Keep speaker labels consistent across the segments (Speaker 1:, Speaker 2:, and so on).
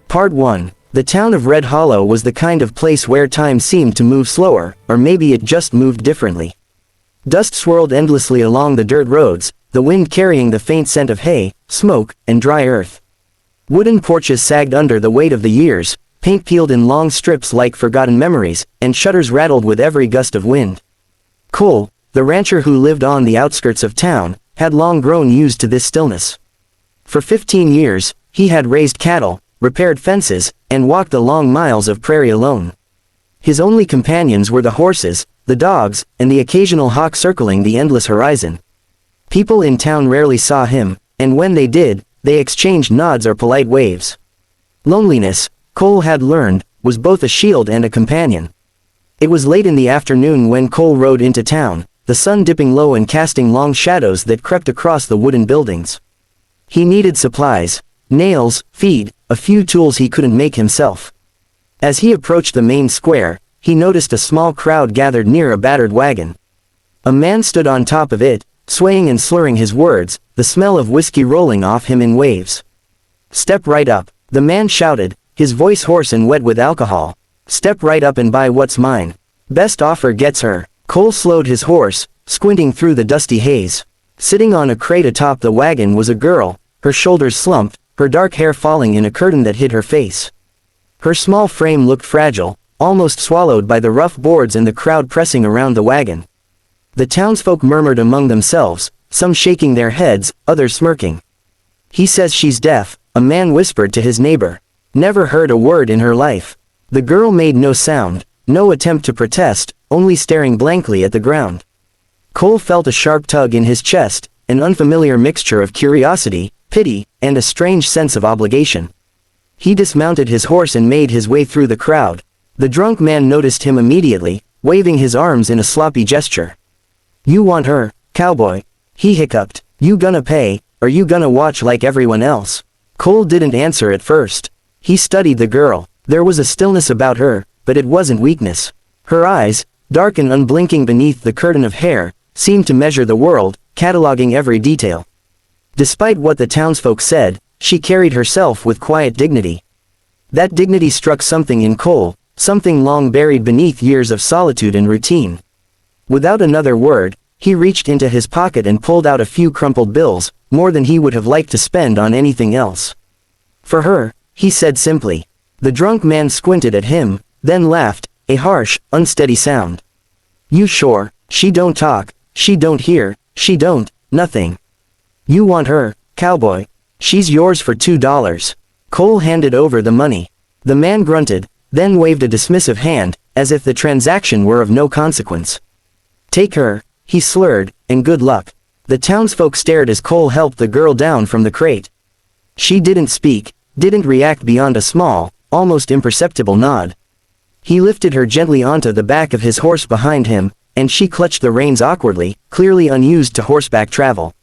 Speaker 1: Part 1. The town of Red Hollow was the kind of place where time seemed to move slower, or maybe it just moved differently. Dust swirled endlessly along the dirt roads, the wind carrying the faint scent of hay, smoke, and dry earth. Wooden porches sagged under the weight of the years, paint peeled in long strips like forgotten memories, and shutters rattled with every gust of wind. Cole, the rancher who lived on the outskirts of town, had long grown used to this stillness. For 15 years, he had raised cattle, repaired fences, and walked the long miles of prairie alone. His only companions were the horses, the dogs, and the occasional hawk circling the endless horizon. People in town rarely saw him, and when they did, they exchanged nods or polite waves. Loneliness, Cole had learned, was both a shield and a companion. It was late in the afternoon when Cole rode into town, the sun dipping low and casting long shadows that crept across the wooden buildings. He needed supplies, nails, feed, a few tools he couldn't make himself. As he approached the main square, he noticed a small crowd gathered near a battered wagon. A man stood on top of it, swaying and slurring his words, the smell of whiskey rolling off him in waves. "Step right up," the man shouted, his voice hoarse and wet with alcohol. "Step right up and buy what's mine. Best offer gets her." Cole slowed his horse, squinting through the dusty haze. Sitting on a crate atop the wagon was a girl, her shoulders slumped, her dark hair falling in a curtain that hid her face. Her small frame looked fragile, almost swallowed by the rough boards and the crowd pressing around the wagon. The townsfolk murmured among themselves, some shaking their heads, others smirking. "He says she's deaf," a man whispered to his neighbor. "Never heard a word in her life." The girl made no sound, no attempt to protest, only staring blankly at the ground. Cole felt a sharp tug in his chest, an unfamiliar mixture of curiosity, pity, and a strange sense of obligation. He dismounted his horse and made his way through the crowd. The drunk man noticed him immediately, waving his arms in a sloppy gesture. "You want her, cowboy?" he hiccuped. "You gonna pay, or you gonna watch like everyone else?" Cole didn't answer at first. He studied the girl. There was a stillness about her, but it wasn't weakness. Her eyes, dark and unblinking beneath the curtain of hair, seemed to measure the world, cataloging every detail. Despite what the townsfolk said, she carried herself with quiet dignity. That dignity struck something in Cole, something long buried beneath years of solitude and routine. Without another word, he reached into his pocket and pulled out a few crumpled bills, more than he would have liked to spend on anything else. "For her," he said simply. The drunk man squinted at him, then laughed, a harsh, unsteady sound. "You sure? She don't talk, she don't hear, she don't, nothing. You want her, cowboy? She's yours for $2. Cole handed over the money. The man grunted, then waved a dismissive hand, as if the transaction were of no consequence. "Take her," he slurred, "and good luck." The townsfolk stared as Cole helped the girl down from the crate. She didn't speak, didn't react beyond a small, almost imperceptible nod. He lifted her gently onto the back of his horse behind him, and she clutched the reins awkwardly, clearly unused to horseback travel.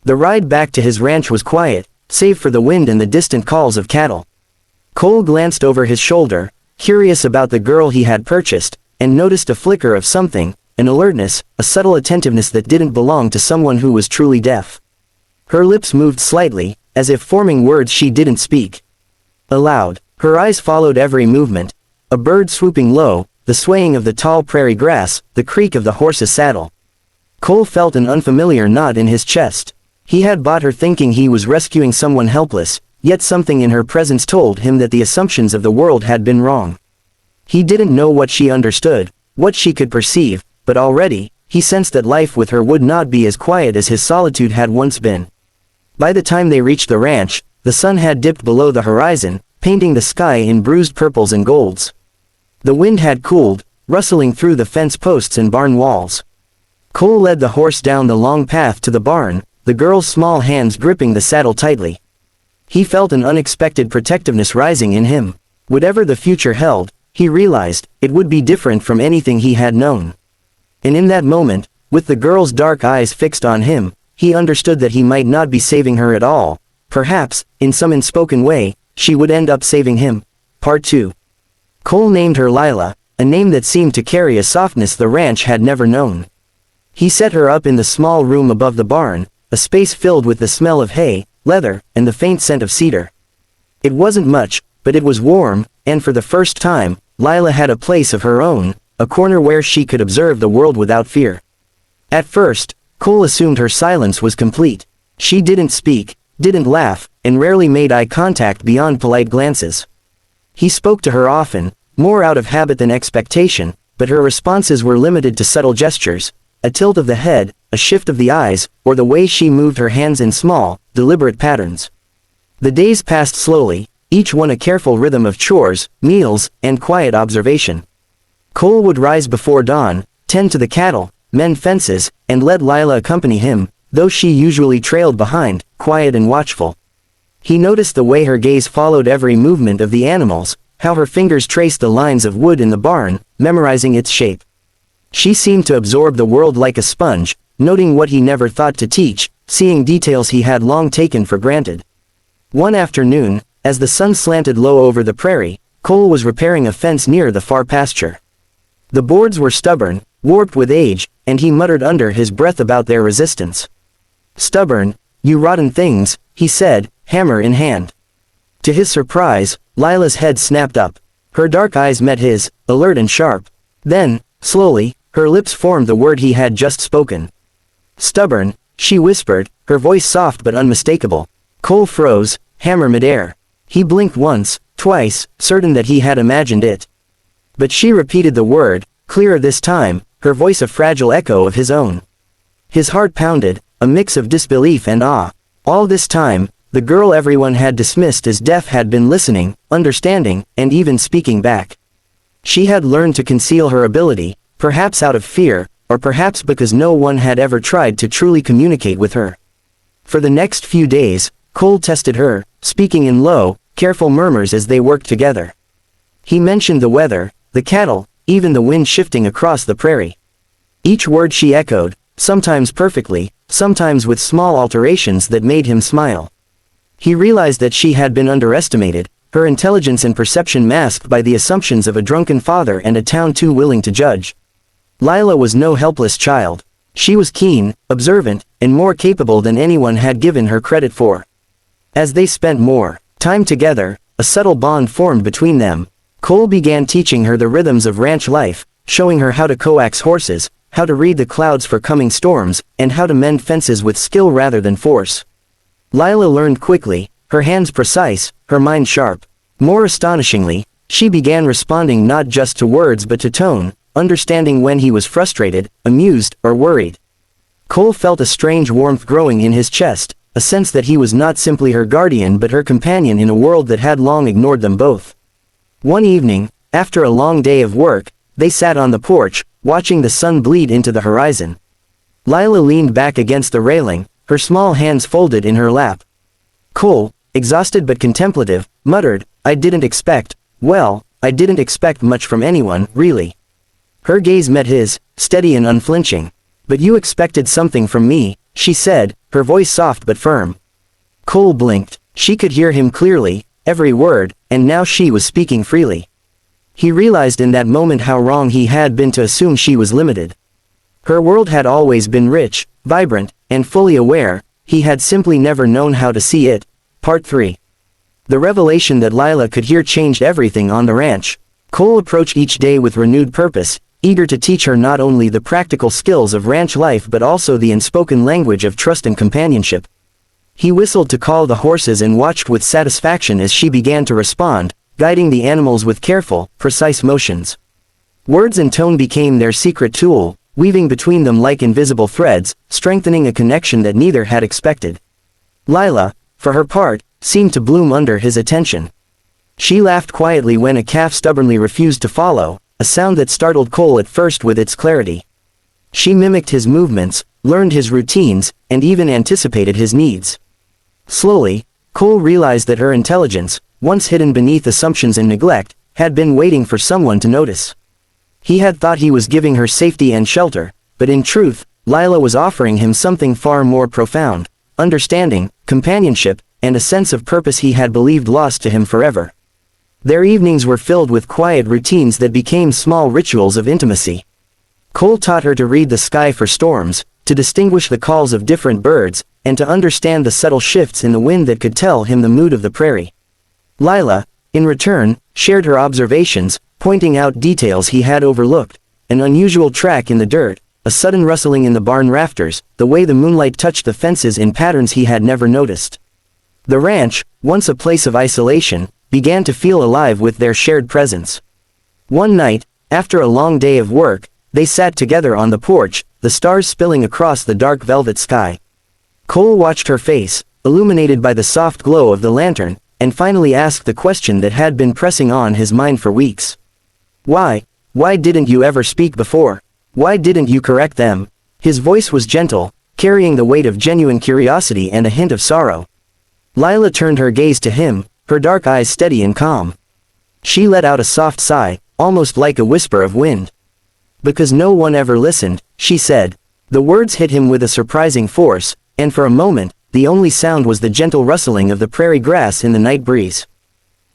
Speaker 1: The ride back to his ranch was quiet, save for the wind and the distant calls of cattle. Cole glanced over his shoulder, curious about the girl he had purchased, and noticed a flicker of something, an alertness, a subtle attentiveness that didn't belong to someone who was truly deaf. Her lips moved slightly, as if forming words she didn't speak. Aloud, her eyes followed every movement, a bird swooping low, the swaying of the tall prairie grass, the creak of the horse's saddle. Cole felt an unfamiliar knot in his chest. He had bought her thinking he was rescuing someone helpless, yet something in her presence told him that the assumptions of the world had been wrong. He didn't know what she understood, what she could perceive, but already, he sensed that life with her would not be as quiet as his solitude had once been. By the time they reached the ranch, the sun had dipped below the horizon, painting the sky in bruised purples and golds. The wind had cooled, rustling through the fence posts and barn walls. Cole led the horse down the long path to the barn, the girl's small hands gripping the saddle tightly. He felt an unexpected protectiveness rising in him. Whatever the future held, he realized, it would be different from anything he had known. And in that moment, with the girl's dark eyes fixed on him, he understood that he might not be saving her at all. Perhaps, in some unspoken way, she would end up saving him. Part 2. Cole named her Lila, a name that seemed to carry a softness the ranch had never known. He set her up in the small room above the barn, a space filled with the smell of hay, leather, and the faint scent of cedar. It wasn't much, but it was warm, and for the first time, Lila had a place of her own, a corner where she could observe the world without fear. At first, Cole assumed her silence was complete. She didn't speak, didn't laugh, and rarely made eye contact beyond polite glances. He spoke to her often, more out of habit than expectation, but her responses were limited to subtle gestures, a tilt of the head, a shift of the eyes, or the way she moved her hands in small, deliberate patterns. The days passed slowly, each one a careful rhythm of chores, meals, and quiet observation. Cole would rise before dawn, tend to the cattle, mend fences, and let Lila accompany him, though she usually trailed behind, quiet and watchful. He noticed the way her gaze followed every movement of the animals, how her fingers traced the lines of wood in the barn, memorizing its shape. She seemed to absorb the world like a sponge, noting what he never thought to teach, seeing details he had long taken for granted. One afternoon, as the sun slanted low over the prairie, Cole was repairing a fence near the far pasture. The boards were stubborn, warped with age, and he muttered under his breath about their resistance. "Stubborn, you rotten things," he said, hammer in hand. To his surprise, Lila's head snapped up. Her dark eyes met his, alert and sharp. Then, slowly, her lips formed the word he had just spoken. "Stubborn," she whispered, her voice soft but unmistakable. Cole froze, hammer midair. He blinked once, twice, certain that he had imagined it. But she repeated the word, clearer this time, her voice a fragile echo of his own. His heart pounded, a mix of disbelief and awe. All this time, the girl everyone had dismissed as deaf had been listening, understanding, and even speaking back. She had learned to conceal her ability, perhaps out of fear, or perhaps because no one had ever tried to truly communicate with her. For the next few days, Cole tested her, speaking in low, careful murmurs as they worked together. He mentioned the weather, the cattle, even the wind shifting across the prairie. Each word she echoed, sometimes perfectly, sometimes with small alterations that made him smile. He realized that she had been underestimated, her intelligence and perception masked by the assumptions of a drunken father and a town too willing to judge. Lila was no helpless child. She was keen, observant, and more capable than anyone had given her credit for. As they spent more time together, a subtle bond formed between them. Cole began teaching her the rhythms of ranch life, showing her how to coax horses, how to read the clouds for coming storms, and how to mend fences with skill rather than force. Lila learned quickly, her hands precise, her mind sharp. More astonishingly, she began responding not just to words but to tone, understanding when he was frustrated, amused, or worried. Cole felt a strange warmth growing in his chest, a sense that he was not simply her guardian but her companion in a world that had long ignored them both. One evening, after a long day of work, they sat on the porch, watching the sun bleed into the horizon. Lila leaned back against the railing, her small hands folded in her lap. Cole, exhausted but contemplative, muttered, I didn't expect much from anyone, really." Her gaze met his, steady and unflinching. "But you expected something from me," she said, her voice soft but firm. Cole blinked. She could hear him clearly, every word, and now she was speaking freely. He realized in that moment how wrong he had been to assume she was limited. Her world had always been rich, vibrant, and fully aware, he had simply never known how to see it. Part 3. The revelation that Lila could hear changed everything on the ranch. Cole approached each day with renewed purpose, eager to teach her not only the practical skills of ranch life but also the unspoken language of trust and companionship. He whistled to call the horses and watched with satisfaction as she began to respond, guiding the animals with careful, precise motions. Words and tone became their secret tool, weaving between them like invisible threads, strengthening a connection that neither had expected. Lila, for her part, seemed to bloom under his attention. She laughed quietly when a calf stubbornly refused to follow, a sound that startled Cole at first with its clarity. She mimicked his movements, learned his routines, and even anticipated his needs. Slowly, Cole realized that her intelligence, once hidden beneath assumptions and neglect, had been waiting for someone to notice. He had thought he was giving her safety and shelter, but in truth, Lila was offering him something far more profound: understanding, companionship, and a sense of purpose he had believed lost to him forever. Their evenings were filled with quiet routines that became small rituals of intimacy. Cole taught her to read the sky for storms, to distinguish the calls of different birds, and to understand the subtle shifts in the wind that could tell him the mood of the prairie. Lila, in return, shared her observations, pointing out details he had overlooked: an unusual track in the dirt, a sudden rustling in the barn rafters, the way the moonlight touched the fences in patterns he had never noticed. The ranch, once a place of isolation, began to feel alive with their shared presence. One night, after a long day of work, they sat together on the porch, the stars spilling across the dark velvet sky. Cole watched her face, illuminated by the soft glow of the lantern, and finally asked the question that had been pressing on his mind for weeks. Why didn't you ever speak before? Why didn't you correct them? His voice was gentle, carrying the weight of genuine curiosity and a hint of sorrow. Lila turned her gaze to him, her dark eyes steady and calm. She let out a soft sigh, almost like a whisper of wind. Because no one ever listened, she said. The words hit him with a surprising force, and for a moment, the only sound was the gentle rustling of the prairie grass in the night breeze.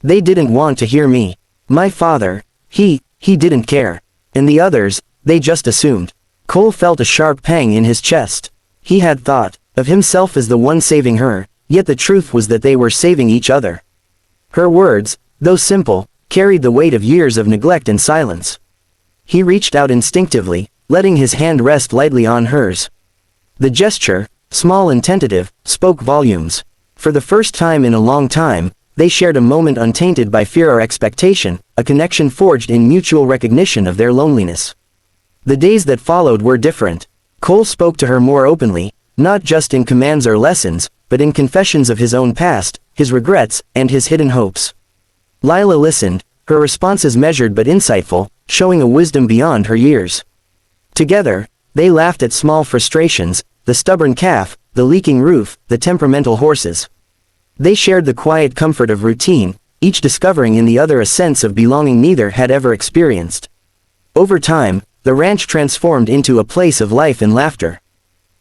Speaker 1: They didn't want to hear me. My father, he didn't care. And the others, they just assumed. Cole felt a sharp pang in his chest. He had thought of himself as the one saving her, yet the truth was that they were saving each other. Her words, though simple, carried the weight of years of neglect and silence. He reached out instinctively, letting his hand rest lightly on hers. The gesture, small and tentative, spoke volumes. For the first time in a long time, they shared a moment untainted by fear or expectation, a connection forged in mutual recognition of their loneliness. The days that followed were different. Cole spoke to her more openly, not just in commands or lessons, but in confessions of his own past, his regrets, and his hidden hopes. Lila listened, her responses measured but insightful, showing a wisdom beyond her years. Together, they laughed at small frustrations, the stubborn calf, the leaking roof, the temperamental horses. They shared the quiet comfort of routine, each discovering in the other a sense of belonging neither had ever experienced. Over time, the ranch transformed into a place of life and laughter.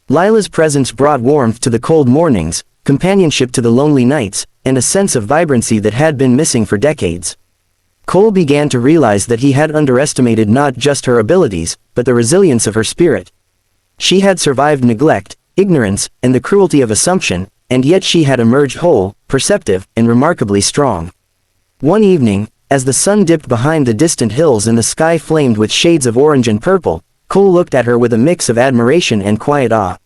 Speaker 1: Lila's presence brought warmth to the cold mornings, companionship to the lonely nights, and a sense of vibrancy that had been missing for decades. Cole began to realize that he had underestimated not just her abilities, but the resilience of her spirit. She had survived neglect, ignorance, and the cruelty of assumption, and yet she had emerged whole, perceptive, and remarkably strong. One evening, as the sun dipped behind the distant hills and the sky flamed with shades of orange and purple, Cole looked at her with a mix of admiration and quiet awe.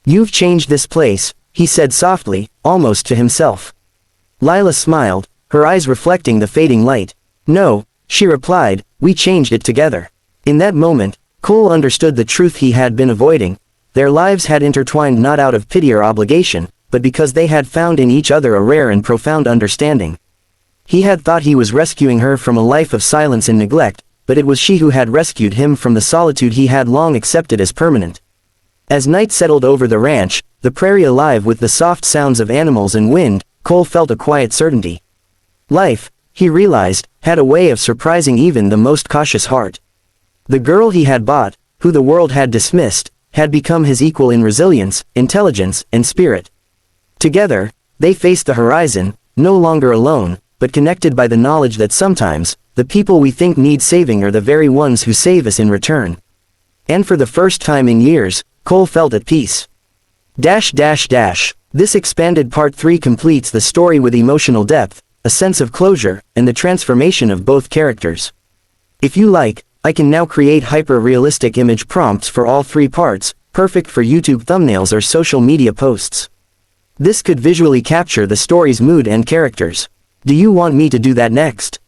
Speaker 1: "You've changed this place," he said softly, almost to himself. Lila smiled, her eyes reflecting the fading light. "No," she replied, "we changed it together." In that moment, Cole understood the truth he had been avoiding. Their lives had intertwined not out of pity or obligation, but because they had found in each other a rare and profound understanding. He had thought he was rescuing her from a life of silence and neglect, but it was she who had rescued him from the solitude he had long accepted as permanent. As night settled over the ranch, the prairie alive with the soft sounds of animals and wind, Cole felt a quiet certainty. Life, he realized, had a way of surprising even the most cautious heart. The girl he had bought, who the world had dismissed, had become his equal in resilience, intelligence, and spirit. Together, they faced the horizon, no longer alone, but connected by the knowledge that sometimes, the people we think need saving are the very ones who save us in return. And for the first time in years, Cole felt at peace. This expanded part 3 completes the story with emotional depth, a sense of closure, and the transformation of both characters. If you like, I can now create hyper-realistic image prompts for all 3 parts, perfect for YouTube thumbnails or social media posts. This could visually capture the story's mood and characters. Do you want me to do that next?